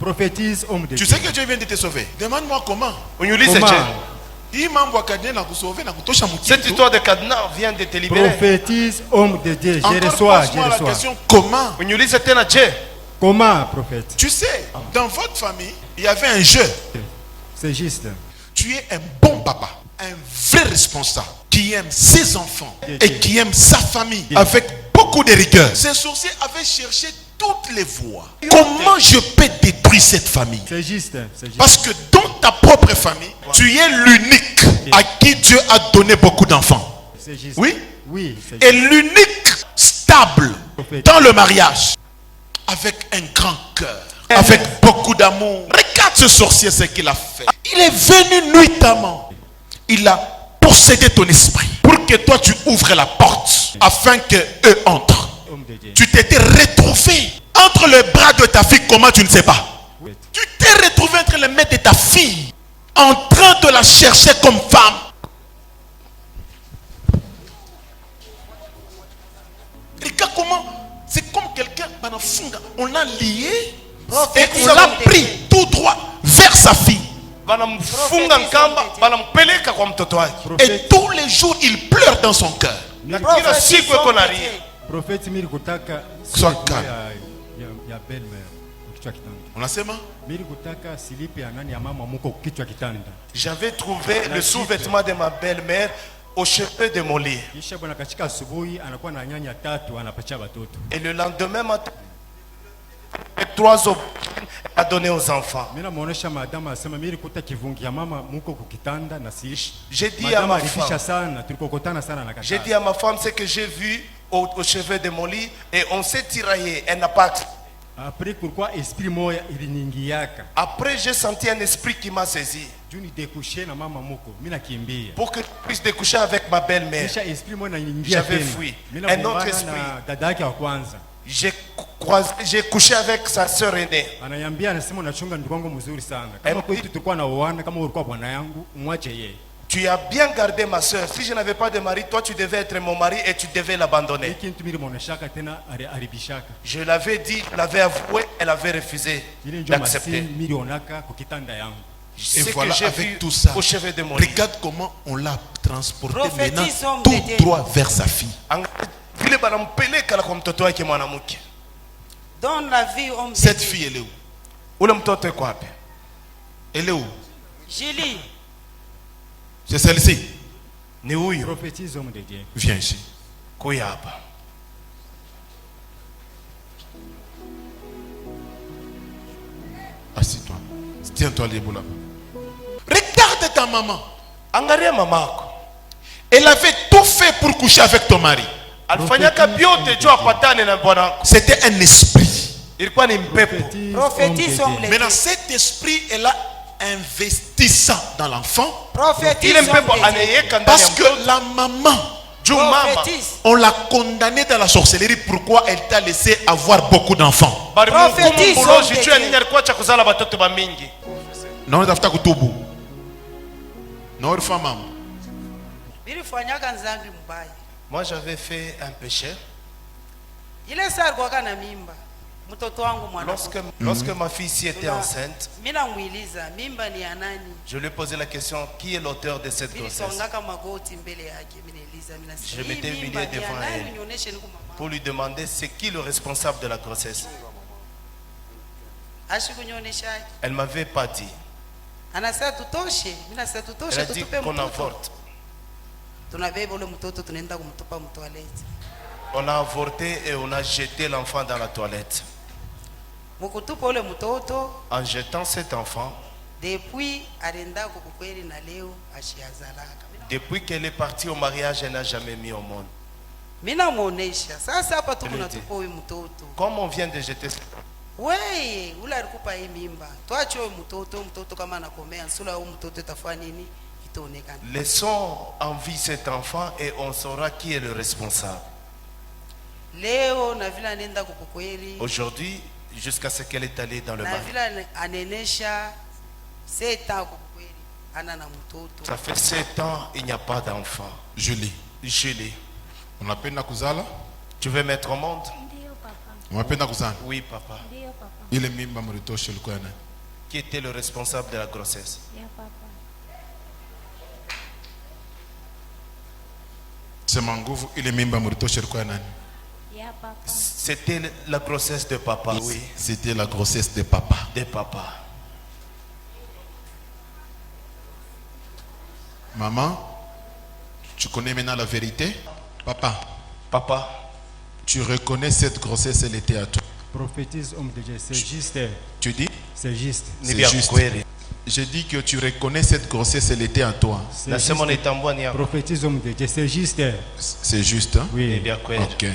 Prophétise, homme de Tu Dieu. sais que Dieu vient de te sauver. Demande-moi comment. Cette histoire de cadenas vient de te libérer. Prophétise, homme de Dieu. Je Encore reçois, je pose-moi la reçois. question, comment? Comment, prophète? Tu sais, dans votre famille, il y avait un jeu. C'est juste. Tu es un bon papa, un vrai responsable, qui aime ses enfants et qui aime sa famille avec beaucoup de rigueur. Ces sorciers avaient cherché toutes les voies. Comment je peux détruire cette famille? C'est juste, c'est juste. Parce que dans ta propre famille, tu es l'unique à qui Dieu a donné beaucoup d'enfants. C'est juste. Oui? Oui, c'est Et juste. l'unique stable dans le mariage, avec un grand cœur, avec beaucoup d'amour. Regarde ce sorcier, ce qu'il a fait. Il est venu nuitamment. Il a possédé ton esprit pour que toi tu ouvres la porte afin que eux entrent. Homme de Dieu. Tu t'étais retrouvé entre les bras de ta fille, comment tu ne sais pas? Oui. Tu t'es retrouvé entre les mains de ta fille, en train de la chercher comme femme. Regarde comment, c'est comme quelqu'un, on l'a lié et on l'a pris tout droit vers sa fille. Et tous les jours, il pleure dans son cœur. Prophète Miri kutaka Sois calme. ya belle-mère kichwa kitanda. Unasema? Miri kutaka silipe ya nani ya mama muko kichwa kitanda. J'avais trouvé le sous-vêtement de ma belle-mère au chevet de mon lit. Kisha bwana katika asubuhi anakuwa na nyanya 3 anapatia watoto. Et le lendemain matin, 3 aubergines à donner aux enfants. Mimi namuonesha madama asema mimi kuta kivungi ya mama muko kukitanda na siishi. J'ai dit à ma alifisha femme, sana tulikokotana sana na kaka. j'ai dit à ma femme ce que j'ai vu au chevet de mon lit et on s'est tiraillé. Elle n'a pas. Après pourquoi esprit moya iliningiaka. Après j'ai senti un esprit qui m'a saisi. Juni découcher na mama muko mimi nakimbia. Pour que je puisse découcher avec ma belle-mère. Kisha esprit moya inaingia J'avais tena. fui. Mimi Un autre na esprit. dada yake wa kwanza. J'ai couché avec sa sœur aînée. Ananiambia anasema unachunga ndugu wangu mzuri sana. Kama kwetu tulikuwa na uana kama ulikuwa bwana yangu mwache yeye. Tu as bien gardé ma sœur. Si je n'avais pas de mari, toi tu devais être mon mari et tu devais l'abandonner. Je l'avais dit, je l'avais avoué, elle avait refusé d'accepter. Et voilà, j'ai avec vu tout ça, au chevet de mon lit. regarde comment on l'a transporté Prophétise, maintenant homme tout de Dieu. droit vers sa fille. Donne la vie, homme de Cette Dieu. fille, elle est où? Ule mtoto yuko wapi? Elle est où? Julie, C'est celle-ci. Ni huyu. Prophétise, homme de Dieu. Viens ici. Kuya hapa. Assis-toi. Tiens-toi libre là-bas. Regarde ta maman. Angalia mamako. Elle avait tout fait pour coucher avec ton mari. Alifanyaka vyote juu apatane na bwana wako. C'était un esprit. Ilikuwa ni mpepo. prophétise, homme de Dieu. Maintenant, cet esprit est là, investissant dans l'enfant. Prophétise, Ile homme mpepo de Dieu. anayeka ndani Parce ya que la maman, juu mama. Prophétise. on l'a condamnée dans la sorcellerie. Pourquoi elle t'a laissé avoir beaucoup d'enfants? Bari Prophétise, mkumu mbulozi homme de juu ya Dieu. nini alikuwa cha kuzala batoto ba mingi. Non, tafuta kutubu. Non, femme. Nilifanyaka nzambi mbaya. Moi j'avais fait un péché. Ile saa alikuwa na mimba. Mtoto wangu mwana. Lorsque ma fille ici était enceinte, Mimi namuuliza mimba ni ya nani? je lui ai posé la question, qui est l'auteur de cette Mimi grossesse? songaka magoti mbele yake. Mimi naeleza mimi nasema. Je m'étais "Hii humilié mimba ni ya devant nani? elle. Nionyeshe niko mama." Pour lui demander c'est qui le responsable de la grossesse. Ashikunyonyesha. Elle m'avait pas dit. Anasema tutoshe. Mimi nasema Elle tutoshe a dit tutupe qu'on mtoto. avorte. Tunabeba ule mtoto tunaenda kumtupa mtoaleti. On a avorté et on a jeté l'enfant dans la toilette. Mukutupa ule mtoto En jetant cet enfant, depuis alienda kukweli na leo ashiazalaka. depuis qu'elle est partie au mariage, elle n'a jamais mis au monde. Mimi namuonesha. Sasa hapa tu Elle kuna dit. tupa huyu mtoto. Comme on vient de jeter cet enfant, Wewe ule alikupa hii mimba. Tuache huyu mtoto kama anakomea nsula huyu mtoto itafanya nini? Itaonekana. laissons en vie cet enfant et on saura qui est le responsable. Leo na vile anaenda kukweli. Aujourd'hui, jusqu'à ce qu'elle est allée dans le Na mariage. vile anenesha 7 ans kukweli. Ana na mtoto. Ça fait 7 ans, il n'y a pas d'enfant. Julie, Julie, on appelle Nakuzala. tu veux mettre au monde? Mwapenda kuzana. Oui, papa. Ndio papa. Ile mimba mlitosha ilikuwa ya nani? Qui était le responsable de la grossesse? Ya papa. Sema nguvu, ile mimba mlitosha ilikuwa ya nani? Ya papa. C'était la grossesse de papa. Oui, C'était la grossesse de papa. de papa. Maman, tu connais maintenant la vérité? Papa, Papa, tu reconnais cette grossesse, elle était à toi. Prophétise homme de Dieu, c'est juste, Tu dis? c'est juste. C'est Nibia juste. kweli. Je dis que tu reconnais cette grossesse, elle était à toi. C'est Nasema juste. nitambua ni yako. Prophétise homme de Dieu, c'est juste. C'est juste, hein? Oui. Nibia kweli. Ok.